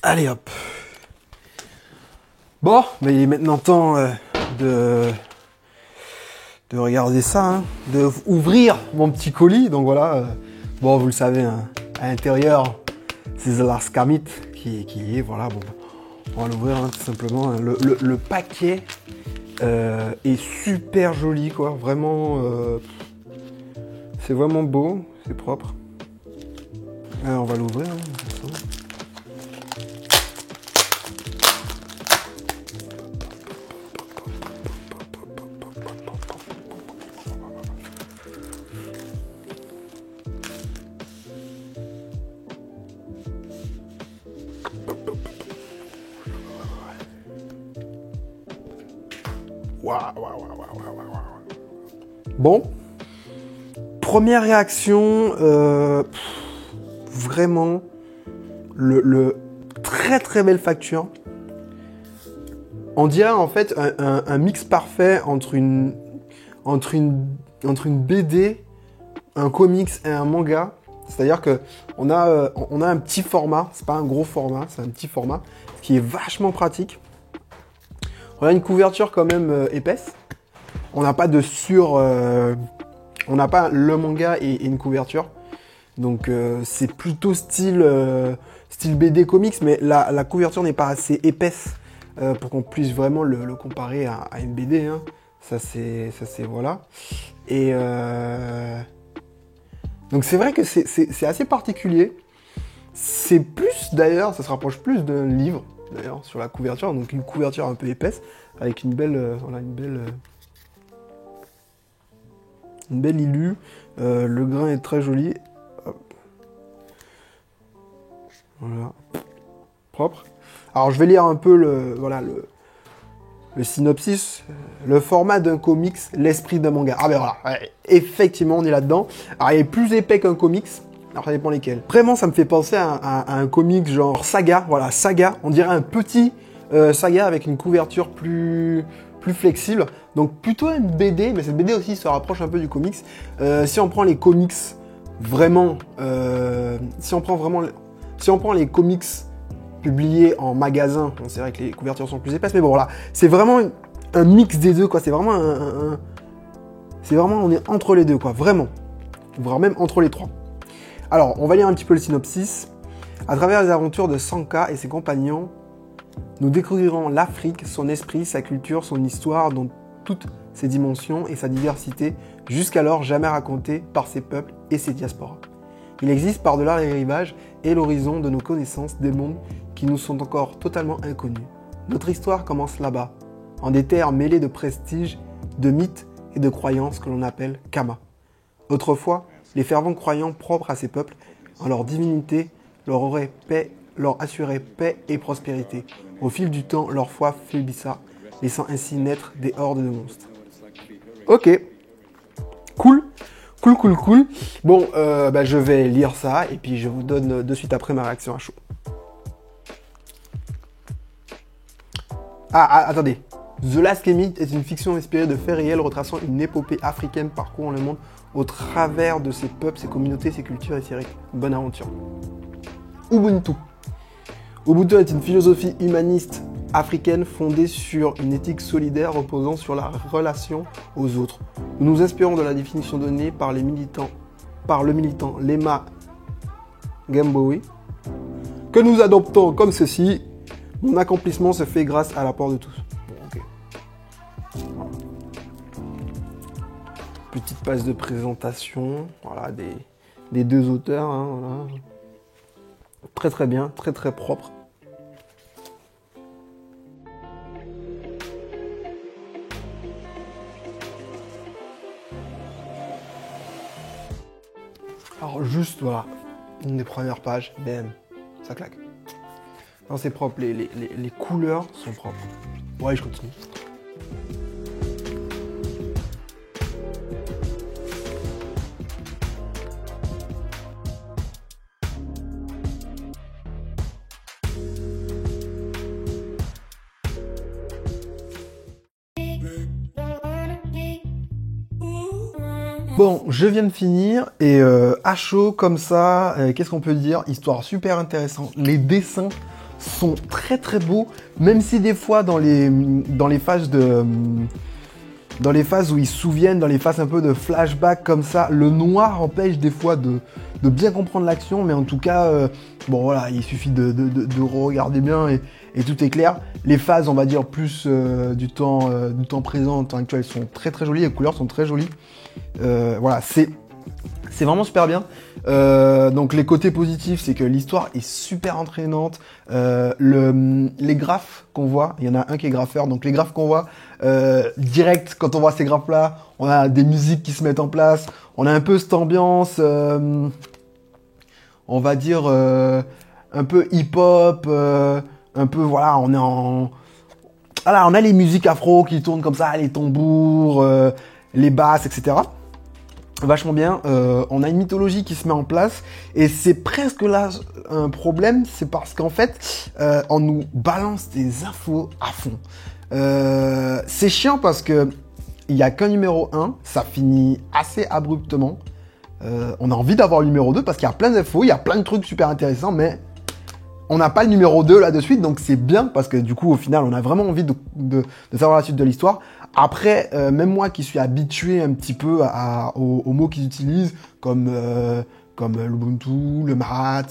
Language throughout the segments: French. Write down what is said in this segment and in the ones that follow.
Allez hop. Bon, mais il est maintenant temps de regarder ça, hein, de ouvrir mon petit colis. Donc voilà, bon, vous le savez, hein, à l'intérieur, c'est The Last Commit qui est, voilà, bon, on va l'ouvrir hein, tout simplement. Hein. Le paquet est super joli, quoi. Vraiment, c'est vraiment beau, c'est propre. Alors, on va l'ouvrir. Hein, Bon, première réaction, vraiment, le très très belle facture. On dirait en fait un mix parfait entre une BD, un comics et un manga. C'est-à-dire que on a un petit format, c'est pas un gros format, c'est un petit format, ce qui est vachement pratique. On a une couverture quand même épaisse. On n'a pas de on n'a pas le manga et une couverture. Donc c'est plutôt style BD comics, mais la couverture n'est pas assez épaisse pour qu'on puisse vraiment le comparer à une BD. Hein. Ça c'est voilà. Et donc c'est vrai que c'est assez particulier. C'est plus d'ailleurs, ça se rapproche plus d'un livre d'ailleurs sur la couverture. Donc une couverture un peu épaisse avec une belle voilà, une belle illu. Le grain est très joli. Hop. Voilà. Propre. Alors je vais lire un peu le synopsis. Le format d'un comics, l'esprit d'un manga. Ah ben voilà, ouais, effectivement on est là-dedans. Alors il est plus épais qu'un comics. Alors ça dépend lesquels. Vraiment ça me fait penser à un comics genre Saga. Voilà, Saga. On dirait un petit Saga avec une couverture plus flexible. Donc plutôt une BD, mais cette BD aussi se rapproche un peu du comics. Si on prend les comics vraiment, si on prend les comics publiés en magasin, bon, c'est vrai que les couvertures sont plus épaisses, mais bon voilà, c'est vraiment un mix des deux, quoi. C'est vraiment on est entre les deux, quoi, vraiment, voire même entre les trois. Alors, on va lire un petit peu le synopsis. À travers les aventures de Sanka et ses compagnons, nous découvrirons l'Afrique, son esprit, sa culture, son histoire, dans toutes ses dimensions et sa diversité, jusqu'alors jamais racontée par ses peuples et ses diasporas. Il existe par-delà les rivages et l'horizon de nos connaissances des mondes qui nous sont encore totalement inconnus. Notre histoire commence là-bas, en des terres mêlées de prestiges, de mythes et de croyances que l'on appelle Kama. Autrefois, les fervents croyants propres à ces peuples, en leur divinité, leur assuraient paix et prospérité. Au fil du temps, leur foi faiblissa, laissant ainsi naître des hordes de monstres. Ok, cool. Bon, je vais lire ça et puis je vous donne de suite après ma réaction à chaud. Attendez. The Last Commit est une fiction inspirée de faits réels retraçant une épopée africaine parcourant le monde au travers de ses peuples, ses communautés, ses cultures et ses rites. Bonne aventure. Ubuntu. Ubuntu est une philosophie humaniste africaine fondée sur une éthique solidaire reposant sur la relation aux autres. Nous nous inspirons de la définition donnée par le militant Lema Gambowi, que nous adoptons comme ceci. Mon accomplissement se fait grâce à l'apport de tous. Bon, ok. Voilà. Petite page de présentation, voilà, des deux auteurs, hein, voilà. Très très bien, très très propre. Alors juste, voilà, une des premières pages, bam, ça claque. Non, c'est propre, les couleurs sont propres. Ouais, je continue. Bon, je viens de finir et à chaud comme ça, qu'est-ce qu'on peut dire? Histoire super intéressante. Les dessins sont très très beaux, même si des fois dans les phases où ils se souviennent, dans les phases un peu de flashback comme ça, le noir empêche des fois de bien comprendre l'action, mais en tout cas, bon voilà, il suffit de regarder bien et tout est clair. Les phases, on va dire, plus du temps présent, du temps actuel, sont très très jolies, les couleurs sont très jolies. Voilà, c'est vraiment super bien. Donc les côtés positifs, c'est que l'histoire est super entraînante. Les graphes qu'on voit, il y en a un qui est graffeur, donc les graphes qu'on voit, direct, quand on voit ces graphes-là, on a des musiques qui se mettent en place, on a un peu cette ambiance, on va dire, un peu hip-hop, un peu, voilà, voilà, on a les musiques afro qui tournent comme ça, les tambours, les basses, etc. Vachement bien, on a une mythologie qui se met en place et c'est presque là un problème, c'est parce qu'en fait on nous balance des infos à fond. C'est chiant parce que il y a qu'un numéro 1, ça finit assez abruptement. On a envie d'avoir le numéro 2 parce qu'il y a plein d'infos, il y a plein de trucs super intéressants, mais on n'a pas le numéro 2 là de suite, donc c'est bien parce que du coup au final on a vraiment envie de savoir la suite de l'histoire. Après, même moi qui suis habitué un petit peu aux mots qu'ils utilisent, comme l'Ubuntu, le Mahat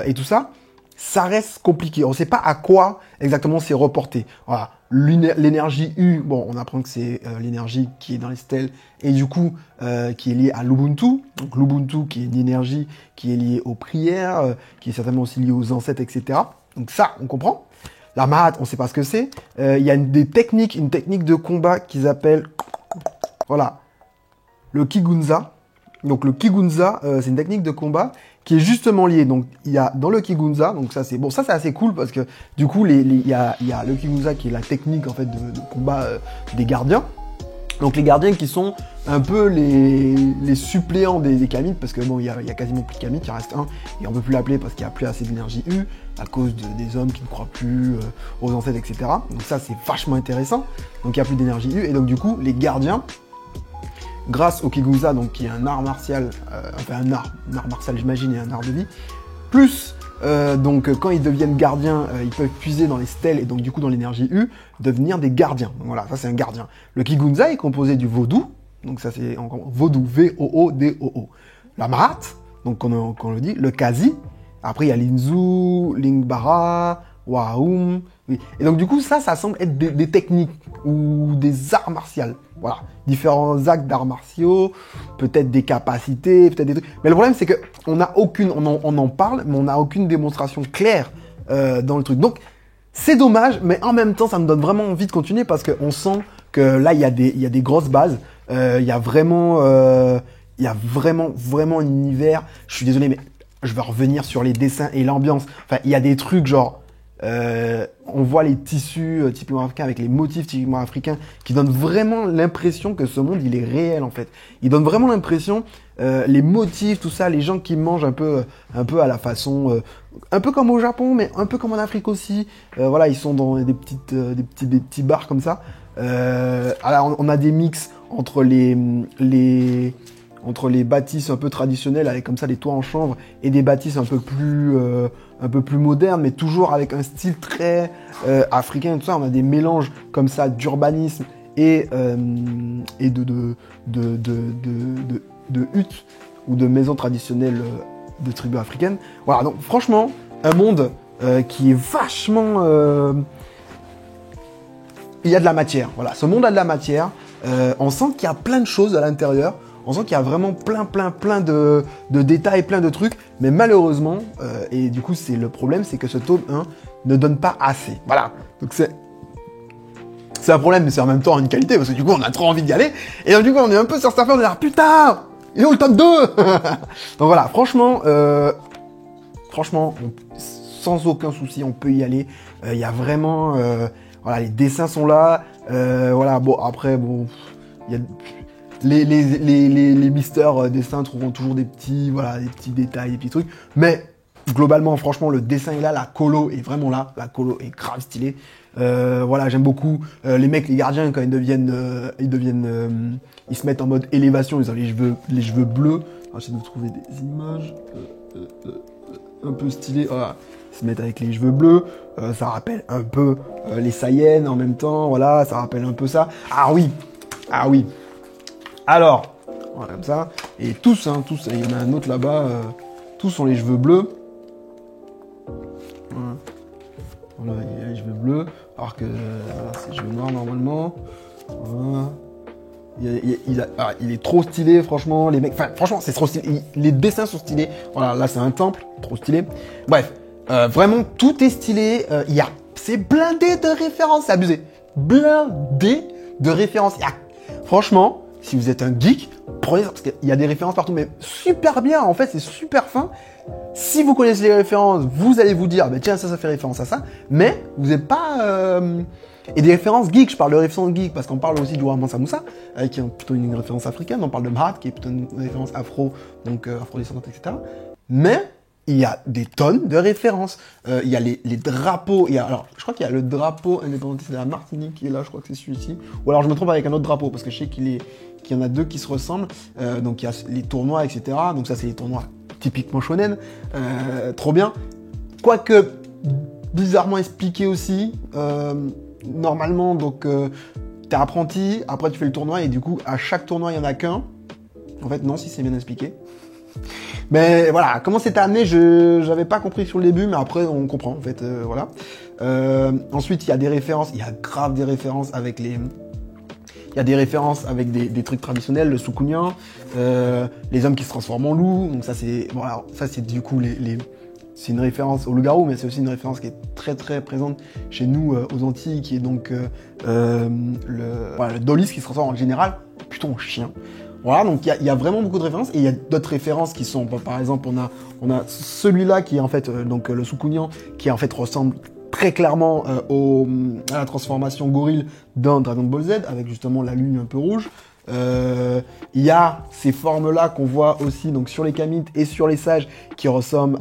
et tout ça, ça reste compliqué. On ne sait pas à quoi exactement c'est reporté. Voilà. L'énergie U, bon, on apprend que c'est l'énergie qui est dans les stèles et du coup qui est liée à l'Ubuntu. Donc l'Ubuntu qui est une énergie qui est liée aux prières, qui est certainement aussi liée aux ancêtres, etc. Donc ça, on comprend. La Mahat, on ne sait pas ce que c'est. Il y a une technique de combat qu'ils appellent, voilà, le Kigunza. Donc le Kigunza, c'est une technique de combat qui est justement liée. Donc il y a dans le Kigunza, donc ça c'est bon, ça c'est assez cool parce que du coup il y a le Kigunza qui est la technique en fait de combat des gardiens. Donc les gardiens qui sont un peu les suppléants des kamites, parce que bon, il y a quasiment plus de kamites, il en reste un, et on peut plus l'appeler parce qu'il n'y a plus assez d'énergie U, à cause des hommes qui ne croient plus aux ancêtres, etc. Donc ça c'est vachement intéressant, donc il n'y a plus d'énergie U, et donc du coup les gardiens, grâce au Kigunza, donc qui est un art martial, enfin un art martial j'imagine, et un art de vie, plus donc quand ils deviennent gardiens, ils peuvent puiser dans les stèles et donc du coup dans l'énergie U, devenir des gardiens. Donc voilà, ça c'est un gardien. Le Kigunza est composé du vaudou, donc ça c'est vaudou, V-O-O-D-O-O. La Mahat, donc qu'on le dit, le Kazi, après il y a l'Inzu, l'Ingbara, Wahoum, oui. Et donc du coup ça semble être des techniques ou des arts martiaux. Voilà, différents actes d'arts martiaux, peut-être des capacités, peut-être des trucs. Mais le problème c'est que on en parle, mais on n'a aucune démonstration claire dans le truc. Donc c'est dommage, mais en même temps ça me donne vraiment envie de continuer parce qu'on sent que là il y a des grosses bases, il y a vraiment un univers. Je suis désolé, mais je vais revenir sur les dessins et l'ambiance. Enfin, il y a des trucs genre on voit les tissus typiquement africains avec les motifs typiquement africains qui donnent vraiment l'impression que ce monde il est réel en fait. Il donne vraiment l'impression, les motifs, tout ça, les gens qui mangent un peu à la façon, un peu comme au Japon, mais un peu comme en Afrique aussi. Voilà, ils sont dans des petits bars comme ça. Alors on a des mix entre les bâtisses un peu traditionnelles avec comme ça des toits en chanvre et des bâtisses un peu plus modernes, mais toujours avec un style très africain et tout ça. On a des mélanges comme ça d'urbanisme et de huttes ou de maisons traditionnelles de tribus africaines. Voilà, donc franchement, un monde qui est vachement... il y a de la matière, voilà. Ce monde a de la matière. On sent qu'il y a plein de choses à l'intérieur. On sent qu'il y a vraiment plein de détails, plein de trucs. Mais malheureusement, et du coup c'est le problème, c'est que ce tome 1 ne donne pas assez. Voilà. Donc c'est un problème, mais c'est en même temps une qualité, parce que du coup on a trop envie d'y aller. Et donc du coup on est un peu sur sa fin, on est là, putain, il est où le tome 2? Donc voilà, franchement, sans aucun souci, on peut y aller. Il y a vraiment... voilà, les dessins sont là. Voilà, bon, après, bon... Il y a... Les mystères dessins trouveront toujours des petits détails, des petits trucs. Mais globalement, franchement, le dessin est là, la colo est vraiment là. La colo est grave stylée. Voilà, j'aime beaucoup les mecs, les gardiens, quand ils se mettent en mode élévation, ils ont les cheveux bleus. Alors, j'essaie de trouver des images un peu stylées. Voilà. ils se mettent avec les cheveux bleus, ça rappelle un peu les Saiyans en même temps, voilà, ça rappelle un peu ça. Ah oui, alors, voilà, comme ça, et tous, il y en a un autre là-bas, tous ont les cheveux bleus. Voilà, il a les cheveux bleus, alors que voilà, c'est les cheveux noirs normalement. Voilà. Il est trop stylé, franchement, les mecs, franchement, c'est trop stylé. Les dessins sont stylés. Voilà, là, c'est un temple, trop stylé. Bref, vraiment, tout est stylé. C'est blindé de références, c'est abusé. Blindé de références. Franchement, si vous êtes un geek, prenez ça, parce qu'il y a des références partout, mais super bien, en fait, c'est super fin. Si vous connaissez les références, vous allez vous dire, bah, tiens, ça fait référence à ça, mais vous n'êtes pas... Et des références geek, je parle de références geek, parce qu'on parle aussi du roi Mansa Moussa, qui est plutôt une référence africaine, on parle de Mahat, qui est plutôt une référence afro, donc afro-descendante, etc. Mais il y a des tonnes de références. Il y a les drapeaux, alors, je crois qu'il y a le drapeau indépendantiste de la Martinique qui est là, je crois que c'est celui-ci. Ou alors je me trompe avec un autre drapeau, parce que je sais qu'il y en a deux qui se ressemblent. Donc il y a les tournois, etc. Donc ça, c'est les tournois typiquement shonen. Trop bien. Quoique, bizarrement expliqué aussi. Normalement, donc, t'es apprenti, après tu fais le tournoi, et du coup, à chaque tournoi, il n'y en a qu'un. En fait, non, si c'est bien expliqué. Mais voilà, comment c'était amené, j'avais pas compris sur le début, mais après, on comprend, en fait, voilà. Ensuite, il y a des références, il y a grave des références avec les... Il y a des références avec des trucs traditionnels, le soukounian, les hommes qui se transforment en loups, donc ça, c'est... Voilà, ça, c'est du coup c'est une référence au loup-garou, mais c'est aussi une référence qui est très très présente chez nous aux Antilles, qui est donc le Dolis qui se transforme en général plutôt en chien. Voilà, donc il y a vraiment beaucoup de références, et il y a d'autres références qui sont, par exemple, on a celui-là qui est en fait donc le soukounian, qui en fait ressemble très clairement à la transformation gorille dans Dragon Ball Z, avec justement la lune un peu rouge. Il y a ces formes-là qu'on voit aussi donc sur les Kamites et sur les sages, qui ressemblent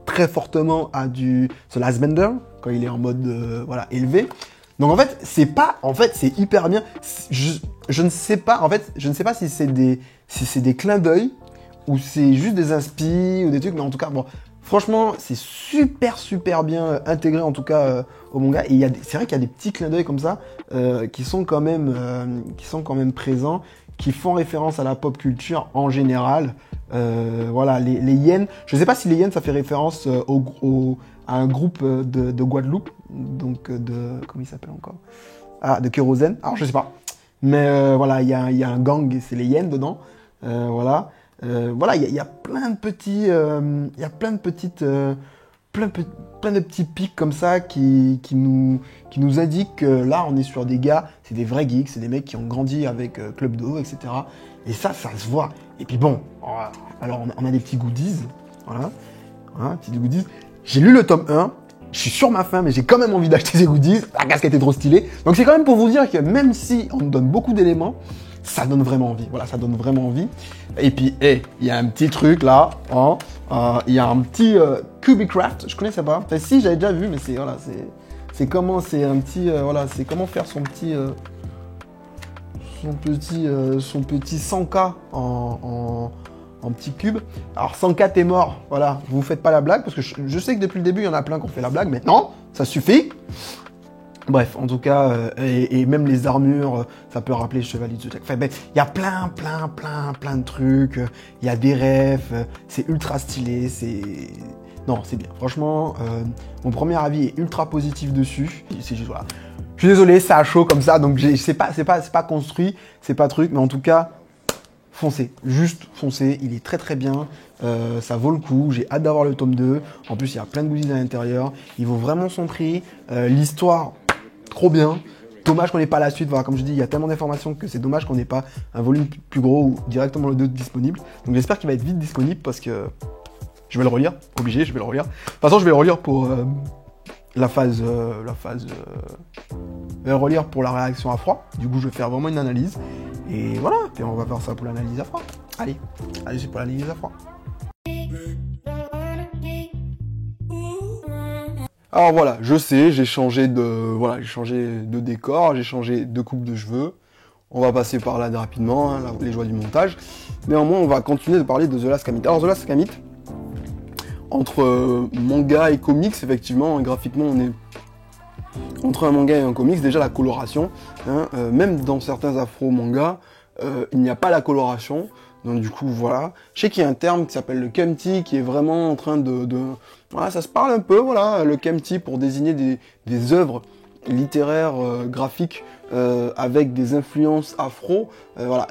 très fortement à du The Last Bender, quand il est en mode voilà, élevé. Donc en fait, c'est hyper bien. Je ne sais pas, en fait, je ne sais pas si c'est des clins d'œil ou c'est juste des inspi ou des trucs, mais en tout cas, bon, franchement, c'est super bien intégré en tout cas au manga. Et c'est vrai qu'il y a des petits clins d'œil comme ça qui sont quand même présents, qui font référence à la pop culture en général. Voilà, les yens. Je ne sais pas si les yens ça fait référence à un groupe de Guadeloupe, donc comment il s'appelle encore? Ah, de Kérosène. Alors je sais pas. Mais voilà, il y a un gang et c'est les yens dedans. Voilà. Voilà, il y a plein de petits, plein de petits pics comme ça qui nous indiquent que là, on est sur des gars, c'est des vrais geeks, c'est des mecs qui ont grandi avec Club Do, etc. Et ça se voit. Et puis bon, alors on a des petits goodies, voilà, petits goodies. J'ai lu le tome 1, je suis sur ma faim, mais j'ai quand même envie d'acheter ces goodies. La casquette est trop stylée. Donc c'est quand même pour vous dire que même si on nous donne beaucoup d'éléments, ça donne vraiment envie. Voilà, ça donne vraiment envie. Et puis, il y a un petit truc là. Il y a un petit Cubicraft. Je connaissais pas. Enfin, si, j'avais déjà vu, mais c'est voilà, c'est comment, c'est un petit voilà, c'est comment faire son petit 100K en petit cube. Alors 100K t'es mort. Voilà, vous faites pas la blague parce que je sais que depuis le début il y en a plein qui ont fait la blague, mais non, ça suffit. Bref, en tout cas, et même les armures, ça peut rappeler Chevalier de Zodiac. Enfin, il y a plein de trucs. Il y a des refs, c'est ultra stylé, Non, c'est bien. Franchement, mon premier avis est ultra positif dessus. C'est juste, voilà. Je suis désolé, c'est à chaud comme ça, donc c'est pas construit, c'est pas truc, mais en tout cas, foncez. Juste foncez, il est très bien. Ça vaut le coup, j'ai hâte d'avoir le tome 2. En plus, il y a plein de goodies à l'intérieur. Il vaut vraiment son prix. L'histoire... trop bien. Dommage qu'on n'ait pas la suite. Voilà, comme je dis, il y a tellement d'informations que c'est dommage qu'on n'ait pas un volume plus gros ou directement le 2 disponible. Donc j'espère qu'il va être vite disponible parce que je vais le relire. Obligé, je vais le relire. De toute façon, je vais le relire pour la phase. Je vais le relire pour la réaction à froid. Du coup, je vais faire vraiment une analyse. Et voilà. Et on va faire ça pour l'analyse à froid. Allez, c'est pour l'analyse à froid. Alors voilà, je sais, j'ai changé de décor, j'ai changé de coupe de cheveux. On va passer par là rapidement, les joies du montage. Néanmoins, on va continuer de parler de The Last Kamite. Alors The Last Kamite, entre manga et comics, effectivement, graphiquement, on est entre un manga et un comics. Déjà la coloration, hein, même dans certains afro-mangas, il n'y a pas la coloration. Donc du coup, voilà. Je sais qu'il y a un terme qui s'appelle le kemti, qui est vraiment en train de... Voilà, ça se parle un peu, voilà, le kemti, pour désigner des œuvres littéraires, graphiques, avec des influences afro. Voilà,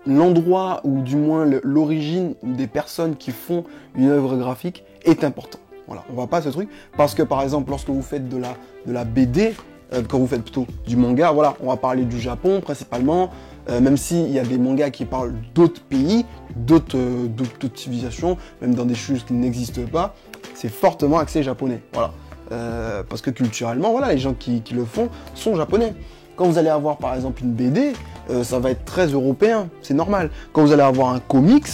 l'endroit, ou du moins l'origine des personnes qui font une œuvre graphique est important. Voilà, on va pas ce truc, parce que par exemple, lorsque vous faites de la BD, quand vous faites plutôt du manga, voilà, on va parler du Japon principalement, même s'il y a des mangas qui parlent d'autres pays, d'autres civilisations, même dans des choses qui n'existent pas, c'est fortement axé japonais, voilà. Parce que culturellement, voilà, les gens qui le font sont japonais. Quand vous allez avoir par exemple une BD, ça va être très européen, c'est normal. Quand vous allez avoir un comics,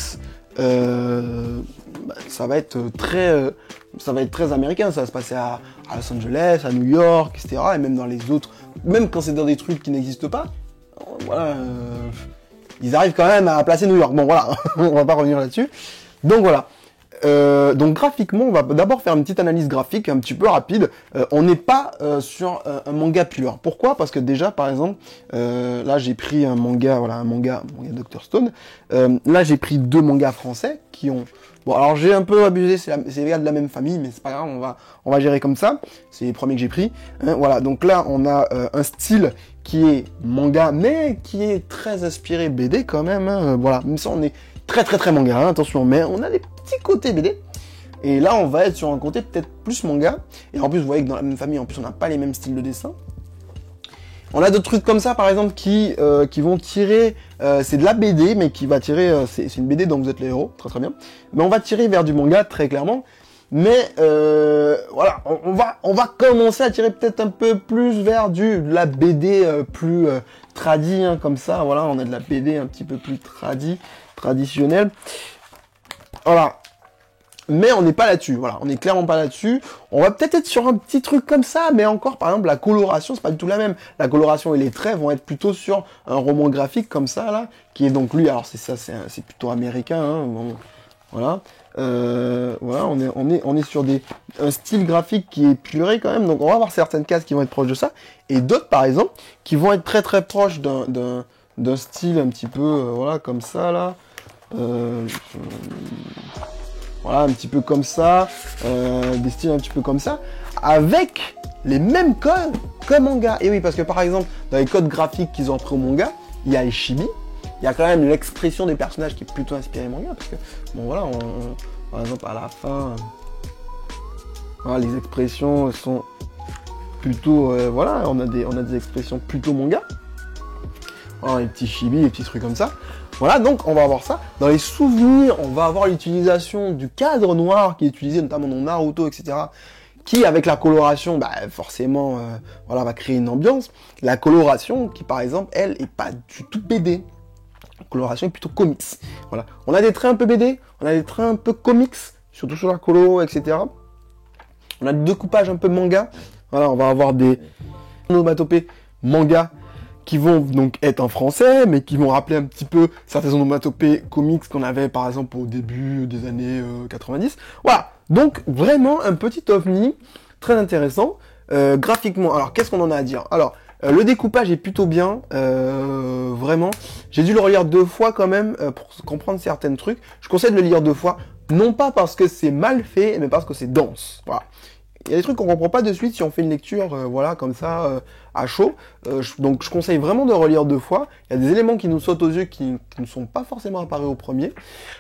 ça va être très américain, ça va se passer à Los Angeles, à New York, etc. Et même dans les autres, même quand c'est dans des trucs qui n'existent pas, voilà, ils arrivent quand même à placer New York. Bon voilà, on va pas revenir là-dessus. Donc voilà. Donc graphiquement, on va d'abord faire une petite analyse graphique un petit peu rapide. On n'est pas sur un manga pur. Pourquoi? Parce que déjà, par exemple, là j'ai pris un manga, voilà, un manga Dr Stone. Là j'ai pris 2 mangas français qui ont... Bon, alors j'ai un peu abusé, c'est les gars de la même famille, mais c'est pas grave, on va gérer comme ça. C'est les premiers que j'ai pris. Hein, voilà, donc là on a un style qui est manga, mais qui est très inspiré BD quand même. Hein, voilà, même si on est très manga, hein, attention, mais on a des petits côtés BD. Et là, on va être sur un côté peut-être plus manga. Et en plus, vous voyez que dans la même famille, en plus, on n'a pas les mêmes styles de dessin. On a d'autres trucs comme ça, par exemple, qui vont tirer... c'est de la BD, mais qui va tirer... c'est une BD dont vous êtes les héros, très bien. Mais on va tirer vers du manga, très clairement. Mais voilà, on va commencer à tirer peut-être un peu plus vers de la BD plus tradie, hein, comme ça. Voilà, on a de la BD un petit peu plus traditionnelle. Voilà. Mais on n'est pas là-dessus, voilà, on n'est clairement pas là-dessus. On va peut-être être sur un petit truc comme ça, mais encore, par exemple, la coloration, c'est pas du tout la même. La coloration et les traits vont être plutôt sur un roman graphique comme ça, là, qui est donc lui, alors c'est plutôt américain, hein, bon, voilà. Voilà, on est sur un style graphique qui est puré quand même, donc on va avoir certaines cases qui vont être proches de ça, et d'autres, par exemple, qui vont être très proches d'un style un petit peu, voilà, comme ça, là. Voilà, un petit peu comme ça, des styles un petit peu comme ça, avec les mêmes codes que manga. Et oui, parce que par exemple, dans les codes graphiques qu'ils ont pris au manga, il y a les chibi, il y a quand même l'expression des personnages qui est plutôt inspirée manga, parce que, bon voilà, par exemple, à la fin, voilà, les expressions sont plutôt, voilà, on a des expressions plutôt manga. Voilà, les petits chibi, les petits trucs comme ça. Voilà, donc on va avoir ça. Dans les souvenirs, on va avoir l'utilisation du cadre noir qui est utilisé notamment dans Naruto, etc. Qui, avec la coloration, bah, forcément, voilà, va créer une ambiance. La coloration, qui par exemple, elle, est pas du tout BD. La coloration est plutôt comics. Voilà. On a des traits un peu BD, on a des traits un peu comics, surtout sur la colo, etc. On a des découpages un peu manga. Voilà, on va avoir des onomatopées manga qui vont donc être en français, mais qui vont rappeler un petit peu certaines onomatopées comics qu'on avait par exemple au début des années 90. Voilà, donc vraiment un petit ovni très intéressant. Graphiquement, alors qu'est-ce qu'on en a à dire? Alors, le découpage est plutôt bien, vraiment. J'ai dû le relire 2 fois quand même pour comprendre certains trucs. Je conseille de le lire 2 fois, non pas parce que c'est mal fait, mais parce que c'est dense. Voilà. Il y a des trucs qu'on comprend pas de suite si on fait une lecture, voilà, comme ça, à chaud. Donc je conseille vraiment de relire 2 fois. Il y a des éléments qui nous sautent aux yeux qui ne sont pas forcément apparus au premier.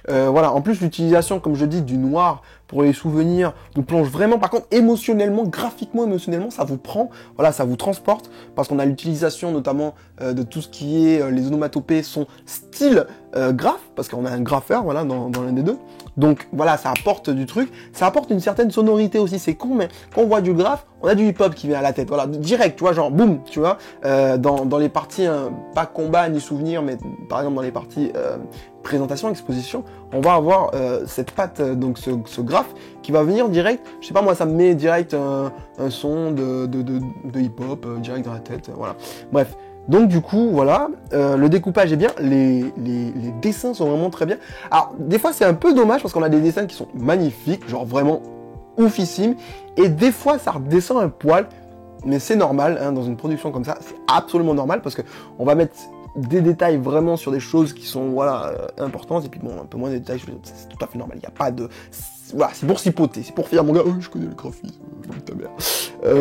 Voilà, en plus l'utilisation, comme je dis, du noir pour les souvenirs nous plonge vraiment. Par contre, émotionnellement, graphiquement, émotionnellement, ça vous prend, voilà, ça vous transporte, parce qu'on a l'utilisation notamment de tout ce qui est les onomatopées, son style graphe, parce qu'on a un graffeur, voilà, dans l'un des deux. Donc voilà, ça apporte du truc, ça apporte une certaine sonorité aussi, c'est con, mais quand on voit du graphe, on a du hip-hop qui vient à la tête, voilà, direct, tu vois, genre boum, tu vois, dans les parties, pas combat ni souvenir, mais par exemple dans les parties présentation, exposition, on va avoir cette patte, donc ce graphe qui va venir direct, je sais pas moi, ça me met direct un son de hip-hop direct dans la tête, voilà. Bref, Donc du coup, voilà, le découpage est bien, les dessins sont vraiment très bien. Alors, des fois, c'est un peu dommage parce qu'on a des dessins qui sont magnifiques, genre vraiment oufissimes, et des fois, ça redescend un poil, mais c'est normal, hein, dans une production comme ça, c'est absolument normal parce que on va mettre des détails vraiment sur des choses qui sont, voilà, importantes, et puis bon, un peu moins de détails, c'est tout à fait normal, il n'y a pas de... Voilà, c'est pour chipoter, c'est pour faire mon gars, je connais le graphisme, ta mère.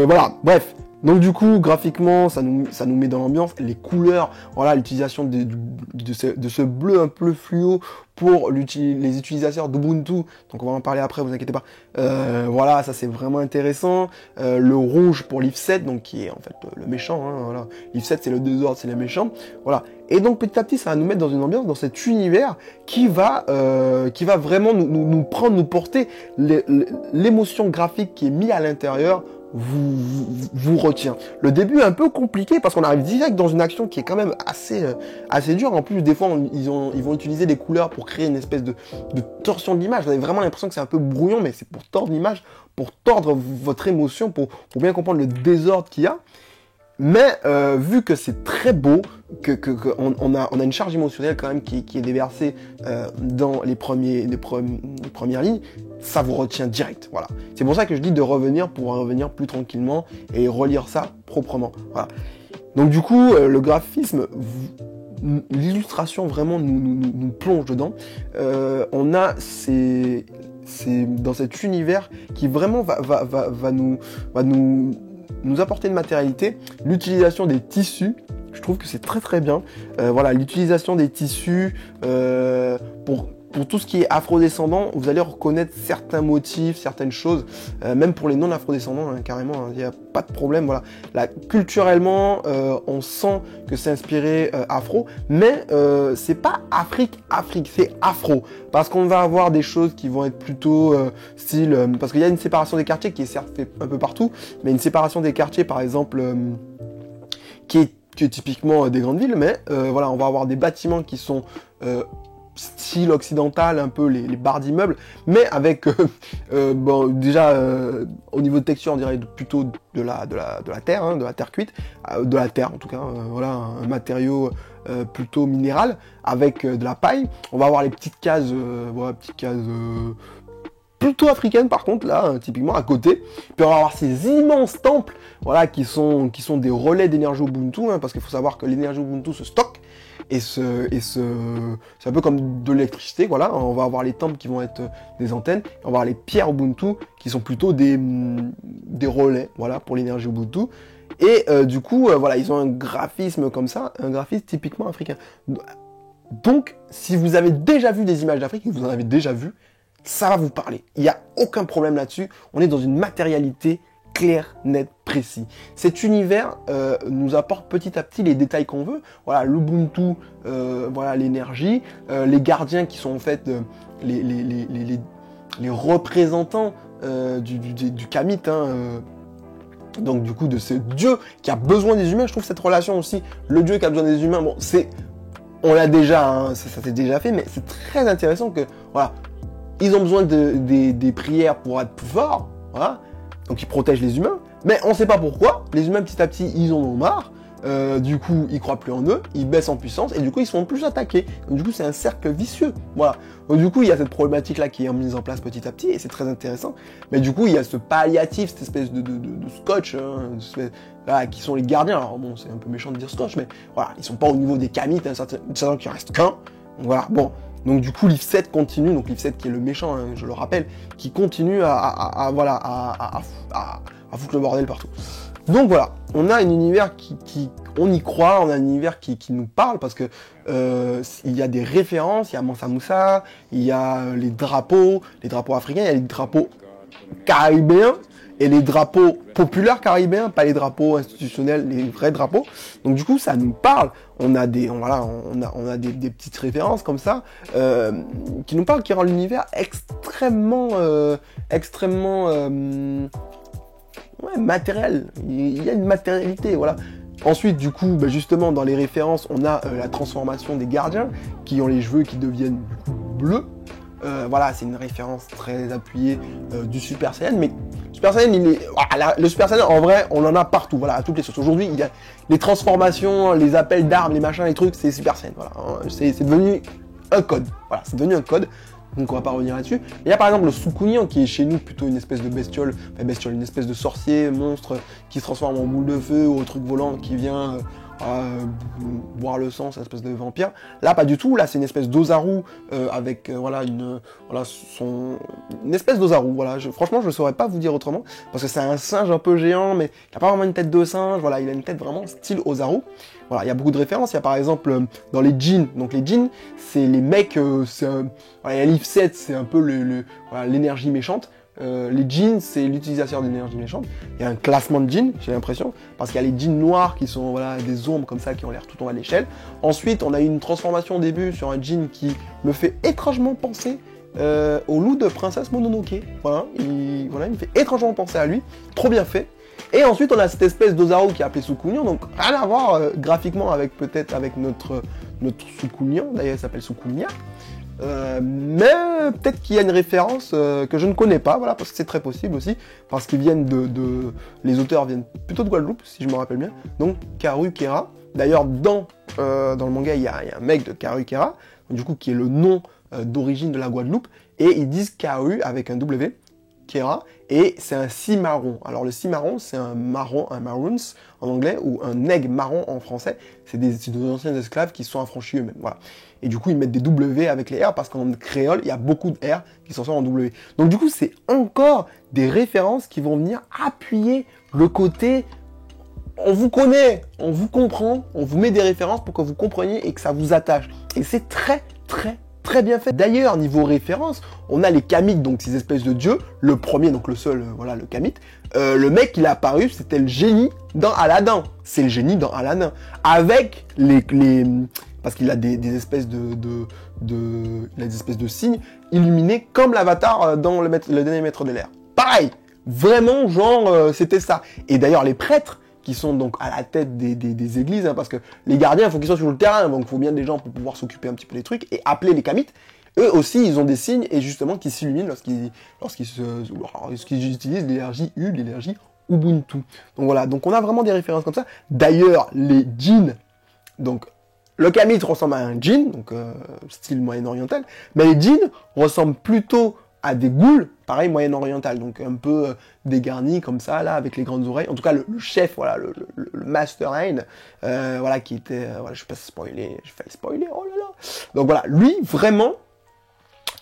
Voilà, bref. Donc du coup, graphiquement, ça nous met dans l'ambiance. Les couleurs, voilà, l'utilisation de ce bleu un peu fluo pour les utilisateurs d'Ubuntu. Donc on va en parler après, vous inquiétez pas. Voilà, ça c'est vraiment intéressant. Le rouge pour l'If7, donc qui est en fait le méchant. Hein, voilà. L'If7 c'est le désordre, c'est les méchants. Voilà. Et donc petit à petit, ça va nous mettre dans une ambiance, dans cet univers qui va vraiment nous prendre, nous porter l'émotion graphique qui est mise à l'intérieur. Vous retient. Le début est un peu compliqué parce qu'on arrive direct dans une action qui est quand même assez dure. En plus, des fois, ils vont utiliser des couleurs pour créer une espèce de torsion de l'image. Vous avez vraiment l'impression que c'est un peu brouillon, mais c'est pour tordre l'image, pour tordre votre émotion, pour bien comprendre le désordre qu'il y a. Mais vu que c'est très beau, on a une charge émotionnelle quand même qui est déversée dans les premières lignes, ça vous retient direct. Voilà. C'est pour ça que je dis de revenir pour revenir plus tranquillement et relire ça proprement. Voilà. Donc du coup, le graphisme, l'illustration vraiment nous plonge dedans. On a c'est dans cet univers qui vraiment va nous apporter une matérialité, l'utilisation des tissus, je trouve que c'est très très bien. Voilà, l'utilisation des tissus pour tout ce qui est afrodescendant, vous allez reconnaître certains motifs, certaines choses, même pour les non-afrodescendants, hein, carrément, il n'y a pas de problème. Voilà, là, culturellement, on sent que c'est inspiré afro, mais c'est pas Afrique, c'est afro, parce qu'on va avoir des choses qui vont être plutôt style, parce qu'il y a une séparation des quartiers qui est certes fait un peu partout, mais une séparation des quartiers, par exemple, qui est typiquement des grandes villes, mais voilà, on va avoir des bâtiments qui sont style occidental, un peu les barres d'immeubles, mais avec bon, déjà au niveau de texture, on dirait plutôt de la terre, hein, de la terre cuite, de la terre en tout cas, voilà, un matériau plutôt minéral avec de la paille. On va avoir les petites cases, voilà, plutôt africaines par contre là, typiquement à côté. Puis on va avoir ces immenses temples, voilà, qui sont des relais d'énergie Ubuntu, hein, parce qu'il faut savoir que l'énergie Ubuntu se stocke. Et c'est un peu comme de l'électricité, voilà. On va avoir les temples qui vont être des antennes, on va avoir les pierres Ubuntu qui sont plutôt des relais, voilà, pour l'énergie Ubuntu. Et du coup, voilà, ils ont un graphisme comme ça, un graphisme typiquement africain. Donc, si vous avez déjà vu des images d'Afrique, et vous en avez déjà vu, ça va vous parler. Il n'y a aucun problème là-dessus. On est dans une matérialité clair, net, précis. Cet univers nous apporte petit à petit les détails qu'on veut. Voilà, l'Ubuntu, voilà, l'énergie, les gardiens qui sont en fait les représentants du Kamit, hein, donc du coup de ce dieu qui a besoin des humains. Je trouve cette relation aussi, le dieu qui a besoin des humains, bon, on l'a déjà, hein, ça s'est déjà fait, mais c'est très intéressant que, voilà, ils ont besoin des prières pour être plus forts, voilà. Donc ils protègent les humains, mais on ne sait pas pourquoi. Les humains petit à petit, ils en ont marre. Du coup, ils croient plus en eux, ils baissent en puissance et du coup, ils se font plus attaquer. Donc du coup, c'est un cercle vicieux. Voilà. Donc du coup, il y a cette problématique là qui est mise en place petit à petit et c'est très intéressant. Mais du coup, il y a ce palliatif, cette espèce de scotch, hein, là, qui sont les gardiens. Alors bon, c'est un peu méchant de dire scotch, mais voilà, ils sont pas au niveau des Kamites, hein, certains qui restent qu'un. Voilà. Bon. Donc du coup, l'If7 continue, donc l'If7 qui est le méchant, hein, je le rappelle, qui continue à foutre le bordel partout. Donc voilà, on a un univers on y croit, on a un univers qui nous parle parce que il y a des références, il y a Mansa Moussa, il y a les drapeaux africains, il y a les drapeaux caribéens et les drapeaux populaires caribéens, pas les drapeaux institutionnels, les vrais drapeaux. Donc du coup, ça nous parle. On a des petites références comme ça qui nous parlent, qui rend l'univers extrêmement matériel. Il y a une matérialité, voilà. Ensuite, du coup, justement, dans les références, on a la transformation des gardiens qui ont les cheveux qui deviennent bleus. Voilà, c'est une référence très appuyée du Super Saiyan, mais Super Saiyan, le Super Saiyan, en vrai, on en a partout, voilà, à toutes les sources. Aujourd'hui, il y a les transformations, les appels d'armes, les machins, les trucs, c'est Super Saiyan, voilà. C'est devenu un code, voilà, c'est devenu un code. Donc on va pas revenir là-dessus. Il y a par exemple le Sukunian qui est chez nous plutôt une espèce de bestiole, une espèce de sorcier, monstre qui se transforme en boule de feu ou au truc volant qui vient boire le sang, c'est une espèce de vampire. Là pas du tout, là c'est une espèce d'Ozaru avec une espèce d'Ozaru. Voilà, franchement je ne saurais pas vous dire autrement parce que c'est un singe un peu géant mais il n'a pas vraiment une tête de singe. Voilà, il a une tête vraiment style Ozaru. Voilà, il y a beaucoup de références. Il y a par exemple dans les djinns. Donc les djinns, c'est les mecs, il y a Leaf 7, c'est un peu l'énergie méchante. Les djinns, c'est l'utilisation d'énergie méchante. Il y a un classement de djinns, j'ai l'impression, parce qu'il y a les djinns noirs qui sont des ombres comme ça qui ont l'air tout en bas de l'échelle. Ensuite, on a eu une transformation au début sur un djinn qui me fait étrangement penser au loup de Princesse Mononoke. Voilà, il me fait étrangement penser à lui. Trop bien fait. Et ensuite, on a cette espèce d'Ozaru qui est appelé Sukunian, donc rien à voir graphiquement avec notre Sukunian. D'ailleurs, il s'appelle Sukunia. Mais peut-être qu'il y a une référence que je ne connais pas, voilà, parce que c'est très possible aussi, parce qu'ils viennent les auteurs viennent plutôt de Guadeloupe, si je me rappelle bien, donc Karu Kera. D'ailleurs, dans le manga, il y a un mec de Karu Kera, du coup, qui est le nom d'origine de la Guadeloupe, et ils disent Karu avec un W, Kera, et c'est un cimarron. Alors le cimarron, c'est un maroons en anglais, ou un nègre marron en français. C'est des anciens esclaves qui se sont affranchis eux-mêmes, voilà. Et du coup, ils mettent des W avec les R, parce qu'en créole, il y a beaucoup de R qui sont en W. Donc du coup, c'est encore des références qui vont venir appuyer le côté... On vous connaît, on vous comprend, on vous met des références pour que vous compreniez et que ça vous attache. Et c'est très, très, très bien fait. D'ailleurs, niveau référence, on a les Kamites, donc ces espèces de dieux. Le premier, donc le seul, le Kamite. Le mec, il est apparu, c'était le génie dans Aladdin. C'est le génie dans Aladdin. Avec parce qu'il a des espèces de signes illuminés comme l'avatar dans le dernier maître de l'air. Pareil, vraiment, genre, c'était ça. Et d'ailleurs, les prêtres, qui sont donc à la tête des églises, hein, parce que les gardiens, il faut qu'ils soient sur le terrain, donc il faut bien des gens pour pouvoir s'occuper un petit peu des trucs, et appeler les Kamites. Eux aussi, ils ont des signes, et justement, qui s'illuminent lorsqu'ils utilisent l'énergie U, l'énergie Ubuntu. Donc voilà, donc on a vraiment des références comme ça. D'ailleurs, les djinns, donc le Kamite ressemble à un djinn, donc style moyen-oriental, mais les djinns ressemblent plutôt à des ghouls, pareil, moyen-oriental, donc un peu dégarni comme ça, là, avec les grandes oreilles. En tout cas, le chef, voilà, le Master Hand, voilà, qui était, voilà, je vais pas spoiler, je vais spoiler, oh là là. Donc voilà, lui, vraiment,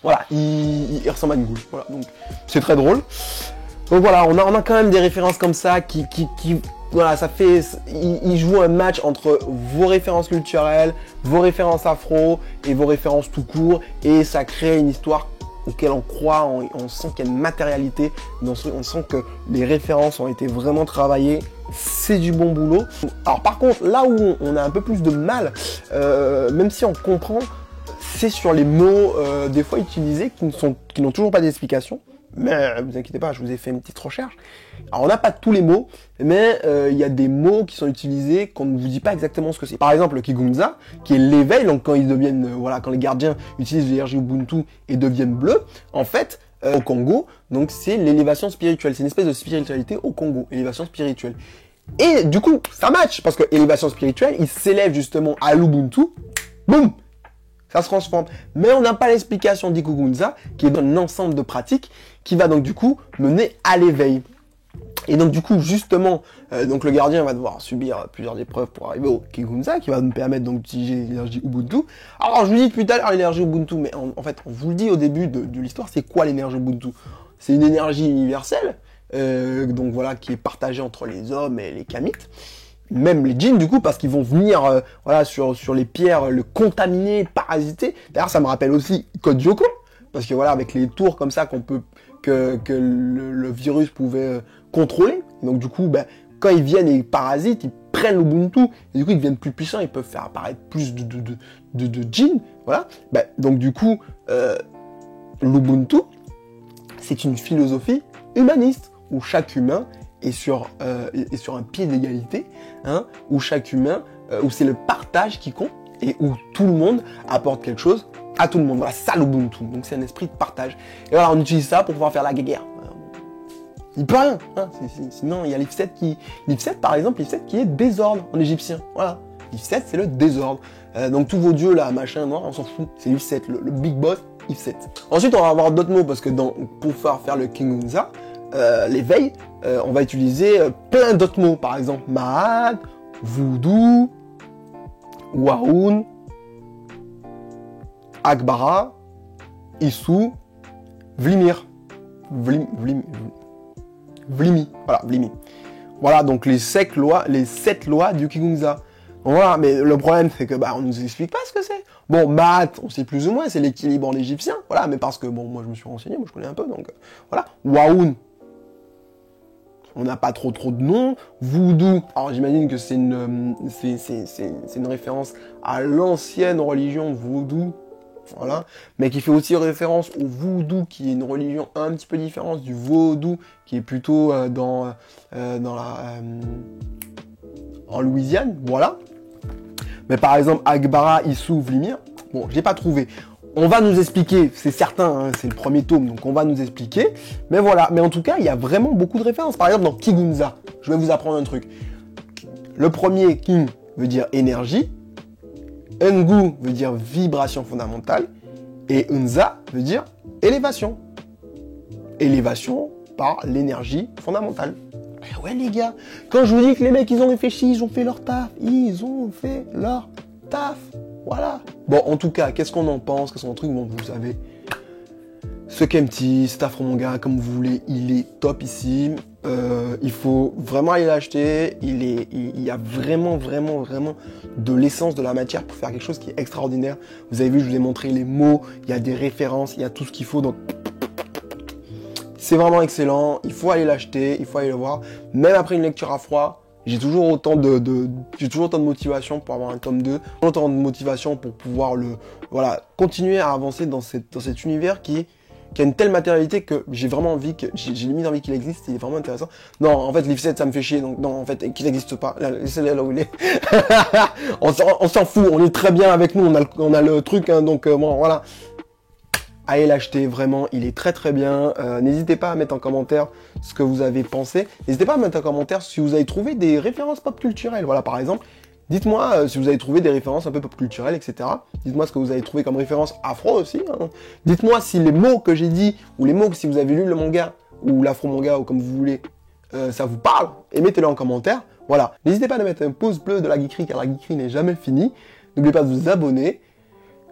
voilà, il ressemble à une ghoul, voilà, donc c'est très drôle. Donc voilà, on a quand même des références comme ça qui voilà, ça fait, il joue un match entre vos références culturelles, vos références afro et vos références tout court, et ça crée une histoire auquel on croit, on sent qu'il y a une matérialité, on sent que les références ont été vraiment travaillées, c'est du bon boulot. Alors par contre, là où on a un peu plus de mal, même si on comprend, c'est sur les mots des fois utilisés qui n'ont toujours pas d'explication. Mais vous inquiétez pas, je vous ai fait une petite recherche. Alors on n'a pas tous les mots, mais il y a des mots qui sont utilisés qu'on ne vous dit pas exactement ce que c'est. Par exemple le Kigunza, qui est l'éveil, donc quand ils deviennent, quand les gardiens utilisent l'énergie Ubuntu et deviennent bleus, en fait, au Congo, donc c'est l'élévation spirituelle. C'est une espèce de spiritualité au Congo, élévation spirituelle. Et du coup, ça match, parce que élévation spirituelle, il s'élève justement à l'Ubuntu, boum, ça se transforme. Mais on n'a pas l'explication d'Ikugunza, qui est un ensemble de pratiques, qui va donc du coup mener à l'éveil. Et donc du coup, justement, donc le gardien va devoir subir plusieurs épreuves pour arriver au Kigunza, qui va nous permettre donc d'utiliser l'énergie Ubuntu. Alors je vous dis depuis tout à l'heure l'énergie Ubuntu, mais en fait, on vous le dit au début de l'histoire, c'est quoi l'énergie Ubuntu? C'est une énergie universelle, donc voilà, qui est partagée entre les hommes et les Kamites. Même les djinns du coup, parce qu'ils vont venir sur les pierres le contaminer, parasiter. D'ailleurs ça me rappelle aussi Code Lyoko, parce que voilà, avec les tours comme ça que le virus pouvait contrôler. Donc du coup, quand ils viennent et ils parasitent, ils prennent l'Ubuntu, et du coup ils deviennent plus puissants, ils peuvent faire apparaître plus de djinns, voilà. Donc du coup, l'Ubuntu, c'est une philosophie humaniste, où chaque humain est sur un pied d'égalité, hein, où chaque humain, où c'est le partage qui compte, et où tout le monde apporte quelque chose à tout le monde. Voilà, ça l'Ubuntu. Donc c'est un esprit de partage. Et voilà, on utilise ça pour pouvoir faire la guerre. Il peut rien. Hein. Sinon, il y a l'If7 par exemple, l'If7 qui est désordre en égyptien. Voilà. L'If7, c'est le désordre. Donc tous vos dieux là, machin, noir, on s'en fout. C'est l'If7, le big boss, If7. Ensuite, on va avoir d'autres mots parce que pour faire le Kingunza, l'éveil, on va utiliser plein d'autres mots. Par exemple, Maat, Voodoo, Wahoun, Akbara, Issou, Vlimir. Vlimi. Voilà, Vlimi. Voilà, donc les 7 lois du Kingunza. Voilà, mais le problème, c'est que on nous explique pas ce que c'est. Bon, Maat, on sait plus ou moins, c'est l'équilibre en égyptien. Voilà, mais parce que, bon, moi, je me suis renseigné, moi, je connais un peu, donc, voilà. Wahoun, on n'a pas trop de noms. Voodoo, alors j'imagine que c'est une référence à l'ancienne religion Voodoo. Voilà, mais qui fait aussi référence au voodoo, qui est une religion un petit peu différente du vaudou, qui est plutôt en Louisiane, voilà. Mais par exemple, Akbara, Issou, Vlimir, bon, j'ai pas trouvé. On va nous expliquer, c'est certain, hein, c'est le premier tome, donc on va nous expliquer. Mais voilà, mais en tout cas, il y a vraiment beaucoup de références. Par exemple, dans Kigunza, je vais vous apprendre un truc. Le premier, King, veut dire énergie. Ngu veut dire vibration fondamentale. Et Unza veut dire élévation. Élévation par l'énergie fondamentale. Eh ouais les gars, quand je vous dis que les mecs ils ont réfléchi, ils ont fait leur taf. Ils ont fait leur taf. Voilà. Bon, en tout cas, qu'est-ce qu'on en pense? Qu'est-ce qu'on truc? Bon, vous savez. Ce Kempty, cet Afro Manga, comme vous voulez, il est topissime. Il faut vraiment aller l'acheter. Il y a vraiment de l'essence, de la matière pour faire quelque chose qui est extraordinaire. Vous avez vu, je vous ai montré les mots, il y a des références, il y a tout ce qu'il faut. Donc, c'est vraiment excellent. Il faut aller l'acheter, il faut aller le voir. Même après une lecture à froid, j'ai toujours autant de motivation pour avoir un tome 2, autant de motivation pour pouvoir continuer à avancer dans cet univers qui a une telle matérialité que j'ai vraiment envie j'ai limite envie qu'il existe, il est vraiment intéressant. Non, en fait, l'If7, ça me fait chier, donc non, en fait, qu'il n'existe pas. Laissez-le là où il est. on s'en fout, on est très bien avec nous, on a le truc, hein, donc bon, voilà. Allez l'acheter, vraiment, il est très bien. N'hésitez pas à mettre en commentaire ce que vous avez pensé. N'hésitez pas à mettre en commentaire si vous avez trouvé des références pop culturelles. Voilà, par exemple, dites-moi si vous avez trouvé des références un peu pop culturelles, etc. Dites-moi ce que vous avez trouvé comme référence afro aussi. Hein. Dites-moi si les mots que j'ai dit, ou les mots que si vous avez lu le manga, ou l'afro manga, ou comme vous voulez, ça vous parle, et mettez-le en commentaire. Voilà, n'hésitez pas à mettre un pouce bleu de la geekerie, car la geekerie n'est jamais finie. N'oubliez pas de vous abonner.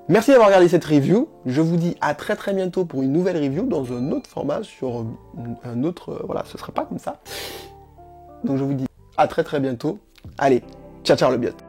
Merci d'avoir regardé cette review. Je vous dis à très bientôt pour une nouvelle review dans un autre format, sur un autre... voilà, ce sera pas comme ça. Donc je vous dis à très bientôt. Allez, ciao le biot.